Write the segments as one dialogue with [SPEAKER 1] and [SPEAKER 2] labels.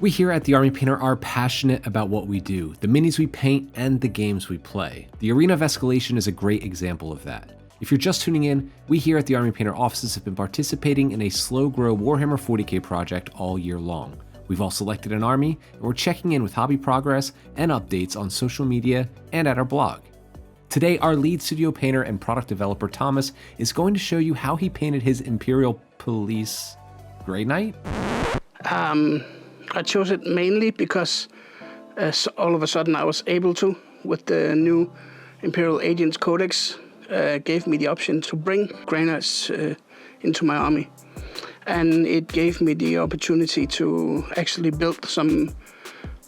[SPEAKER 1] We here at the Army Painter are passionate about what we do, the minis we paint, and the games we play. The Arena of Escalation is a great example of that. If you're just tuning in, we here at the Army Painter offices have been participating in a slow-grow Warhammer 40k project all year long. We've all selected an army, and we're checking in with hobby progress and updates on social media and at our blog. Today, our lead studio painter and product developer Thomas is going to show you how he painted his Imperial Police Grey Knight.
[SPEAKER 2] I chose it mainly because all of a sudden I was able to, with the new Imperial Agents Codex, gave me the option to bring Grey Knights into my army. And it gave me the opportunity to actually build some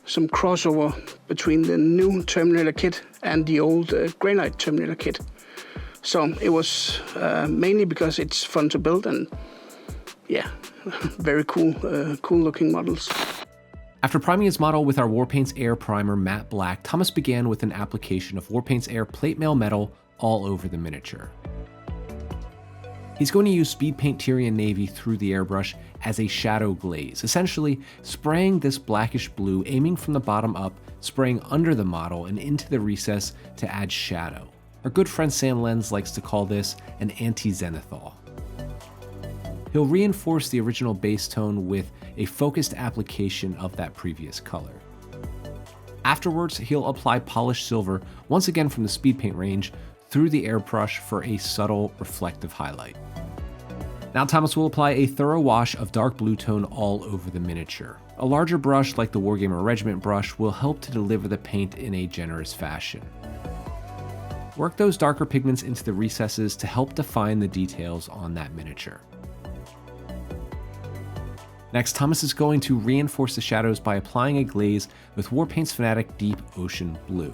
[SPEAKER 2] crossover between the new Terminator kit and the old Grey Knight Terminator kit. So it was mainly because it's fun to build and yeah, very cool looking models.
[SPEAKER 1] After priming his model with our Warpaints Air Primer matte black, Thomas began with an application of Warpaints Air plate mail metal all over the miniature. He's going to use Speedpaint Tyrian Navy through the airbrush as a shadow glaze, essentially spraying this blackish blue, aiming from the bottom up, spraying under the model and into the recess to add shadow. Our good friend Sam Lenz likes to call this an anti-zenithal. He'll reinforce the original base tone with a focused application of that previous color. Afterwards, he'll apply polished silver, once again from the Speedpaint range, through the airbrush for a subtle reflective highlight. Now Thomas will apply a thorough wash of dark blue tone all over the miniature. A larger brush like the Wargamer Regiment brush will help to deliver the paint in a generous fashion. Work those darker pigments into the recesses to help define the details on that miniature. Next, Thomas is going to reinforce the shadows by applying a glaze with Warpaints Fanatic Deep Ocean Blue.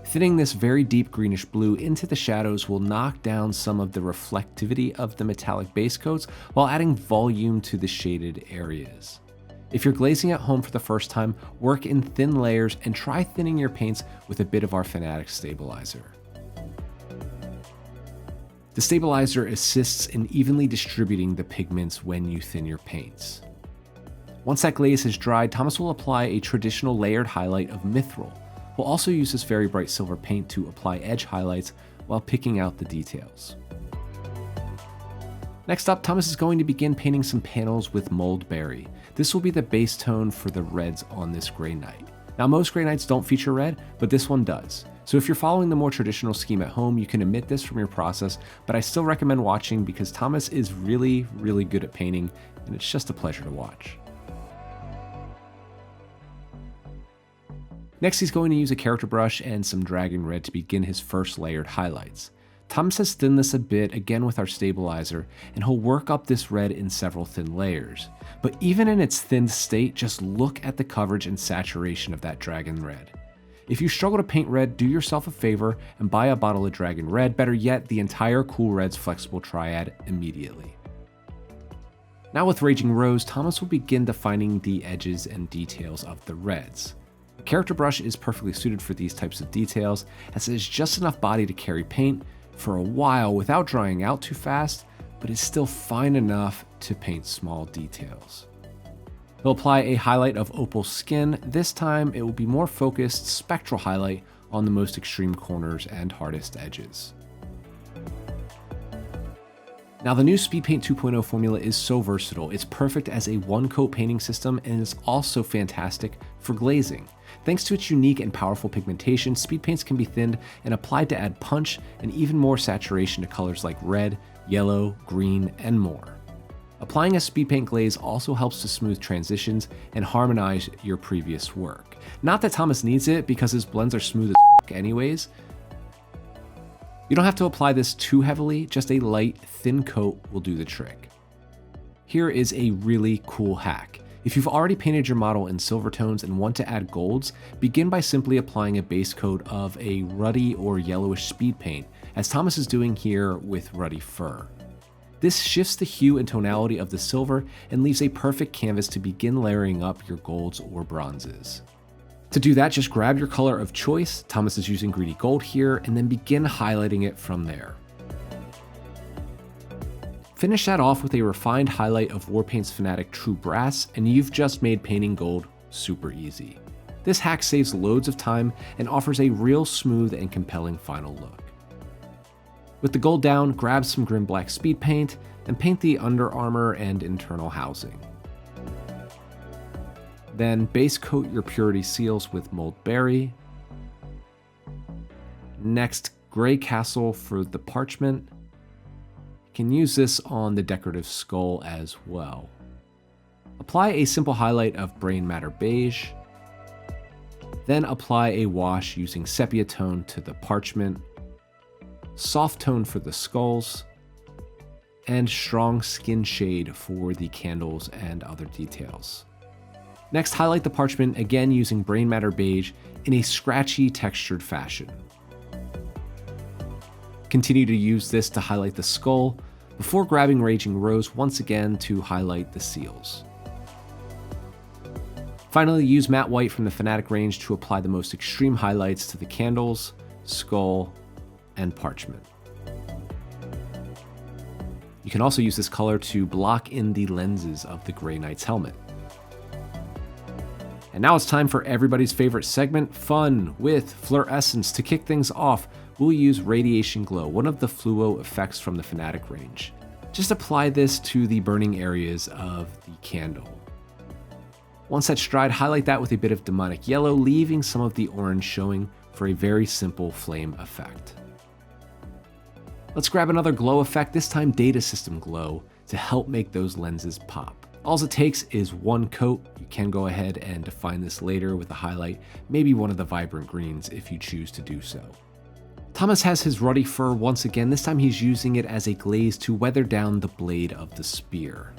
[SPEAKER 1] Thinning this very deep greenish blue into the shadows will knock down some of the reflectivity of the metallic base coats while adding volume to the shaded areas. If you're glazing at home for the first time, work in thin layers and try thinning your paints with a bit of our Fanatic Stabilizer. The stabilizer assists in evenly distributing the pigments when you thin your paints. Once that glaze has dried, Thomas will apply a traditional layered highlight of Mithril. We'll also use this very bright silver paint to apply edge highlights while picking out the details. Next up, Thomas is going to begin painting some panels with Moldberry. This will be the base tone for the reds on this Grey Knight. Now most Grey Knights don't feature red, but this one does. So if you're following the more traditional scheme at home, you can omit this from your process, but I still recommend watching because Thomas is really good at painting, and it's just a pleasure to watch. Next, he's going to use a character brush and some dragon red to begin his first layered highlights. Thomas has thinned this a bit, again with our stabilizer, and he'll work up this red in several thin layers. But even in its thinned state, just look at the coverage and saturation of that dragon red. If you struggle to paint red, do yourself a favor and buy a bottle of dragon red, better yet, the entire Cool Reds Flexible Triad immediately. Now with Raging Rose, Thomas will begin defining the edges and details of the reds. A character brush is perfectly suited for these types of details, as it is just enough body to carry paint for a while without drying out too fast, but is still fine enough to paint small details. He'll apply a highlight of opal skin. This time it will be more focused spectral highlight on the most extreme corners and hardest edges. Now the new Speedpaint 2.0 formula is so versatile. It's perfect as a one-coat painting system and is also fantastic for glazing. Thanks to its unique and powerful pigmentation, speed paints can be thinned and applied to add punch and even more saturation to colors like red, yellow, green, and more. Applying a speed paint glaze also helps to smooth transitions and harmonize your previous work. Not that Thomas needs it because his blends are smooth as fuck anyways. You don't have to apply this too heavily, just a light, thin coat will do the trick. Here is a really cool hack. If you've already painted your model in silver tones and want to add golds, begin by simply applying a base coat of a ruddy or yellowish speed paint, as Thomas is doing here with Ruddy Fur. This shifts the hue and tonality of the silver and leaves a perfect canvas to begin layering up your golds or bronzes. To do that, just grab your color of choice, Thomas is using Greedy Gold here, and then begin highlighting it from there. Finish that off with a refined highlight of Warpaints Fanatic True Brass, and you've just made painting gold super easy. This hack saves loads of time and offers a real smooth and compelling final look. With the gold down, grab some Grim Black Speed Paint and paint the under armor and internal housing. Then base coat your purity seals with Mold Berry. Next, Gray Castle for the Parchment. You can use this on the decorative skull as well. Apply a simple highlight of Brain Matter Beige. Then apply a wash using Sepia Tone to the Parchment, Soft Tone for the skulls, and Strong Skin Shade for the candles and other details. Next, highlight the Parchment again using Brain Matter Beige in a scratchy textured fashion. Continue to use this to highlight the skull before grabbing Raging Rose once again to highlight the seals. Finally, use Matte White from the Fanatic range to apply the most extreme highlights to the candles, skull, and Parchment. You can also use this color to block in the lenses of the Grey Knight's helmet. And now it's time for everybody's favorite segment, fun with fluorescence. To kick things off, we'll use Radiation Glow, one of the fluo effects from the Fanatic range. Just apply this to the burning areas of the candle. Once that's dried, highlight that with a bit of Demonic Yellow, leaving some of the orange showing for a very simple flame effect. Let's grab another glow effect, this time Data System Glow, to help make those lenses pop. All it takes is one coat. You can go ahead and define this later with a highlight, maybe one of the vibrant greens if you choose to do so. Thomas has his ruddy fur once again. This time he's using it as a glaze to weather down the blade of the spear.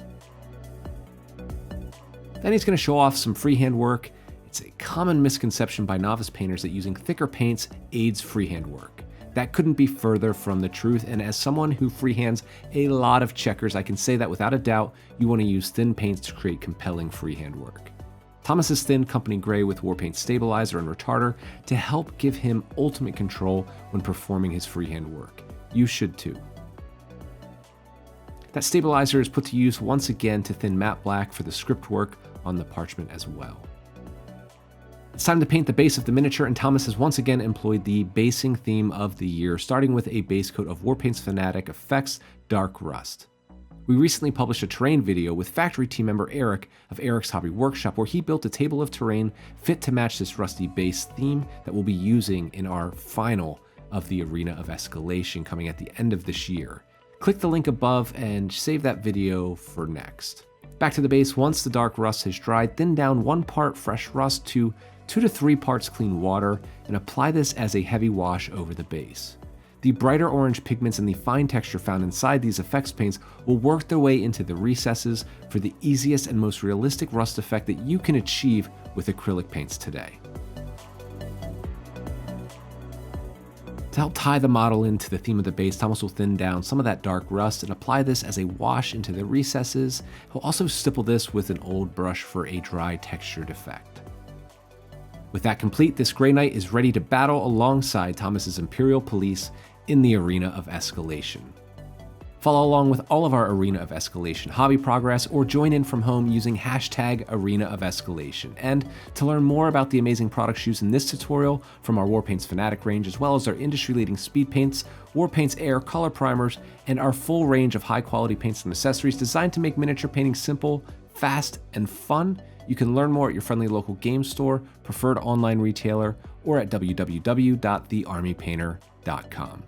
[SPEAKER 1] Then he's going to show off some freehand work. It's a common misconception by novice painters that using thicker paints aids freehand work. That couldn't be further from the truth, and as someone who freehands a lot of checkers, I can say that without a doubt, you want to use thin paints to create compelling freehand work. Thomas is thin Company Gray with Warpaint Stabilizer and Retarder to help give him ultimate control when performing his freehand work. You should too. That stabilizer is put to use once again to thin matte black for the script work on the Parchment as well. It's time to paint the base of the miniature, and Thomas has once again employed the basing theme of the year, starting with a base coat of Warpaints Fanatic Effects Dark Rust. We recently published a terrain video with factory team member Eric of Eric's Hobby Workshop, where he built a table of terrain fit to match this rusty base theme that we'll be using in our final of the Arena of Escalation coming at the end of this year. Click the link above and save that video for next. Back to the base, once the dark rust has dried, thin down 1 part fresh rust to 2 to 3 parts clean water and apply this as a heavy wash over the base. The brighter orange pigments and the fine texture found inside these effects paints will work their way into the recesses for the easiest and most realistic rust effect that you can achieve with acrylic paints today. To help tie the model into the theme of the base, Thomas will thin down some of that dark rust and apply this as a wash into the recesses. He'll also stipple this with an old brush for a dry textured effect. With that complete, this Grey Knight is ready to battle alongside Thomas's Imperial Police in the Arena of Escalation. Follow along with all of our Arena of Escalation hobby progress, or join in from home using hashtag Arena of Escalation. And to learn more about the amazing products used in this tutorial from our Warpaints Fanatic range, as well as our industry-leading speed paints, Warpaints Air color primers, and our full range of high-quality paints and accessories designed to make miniature painting simple, fast, and fun, you can learn more at your friendly local game store, preferred online retailer, or at www.thearmypainter.com.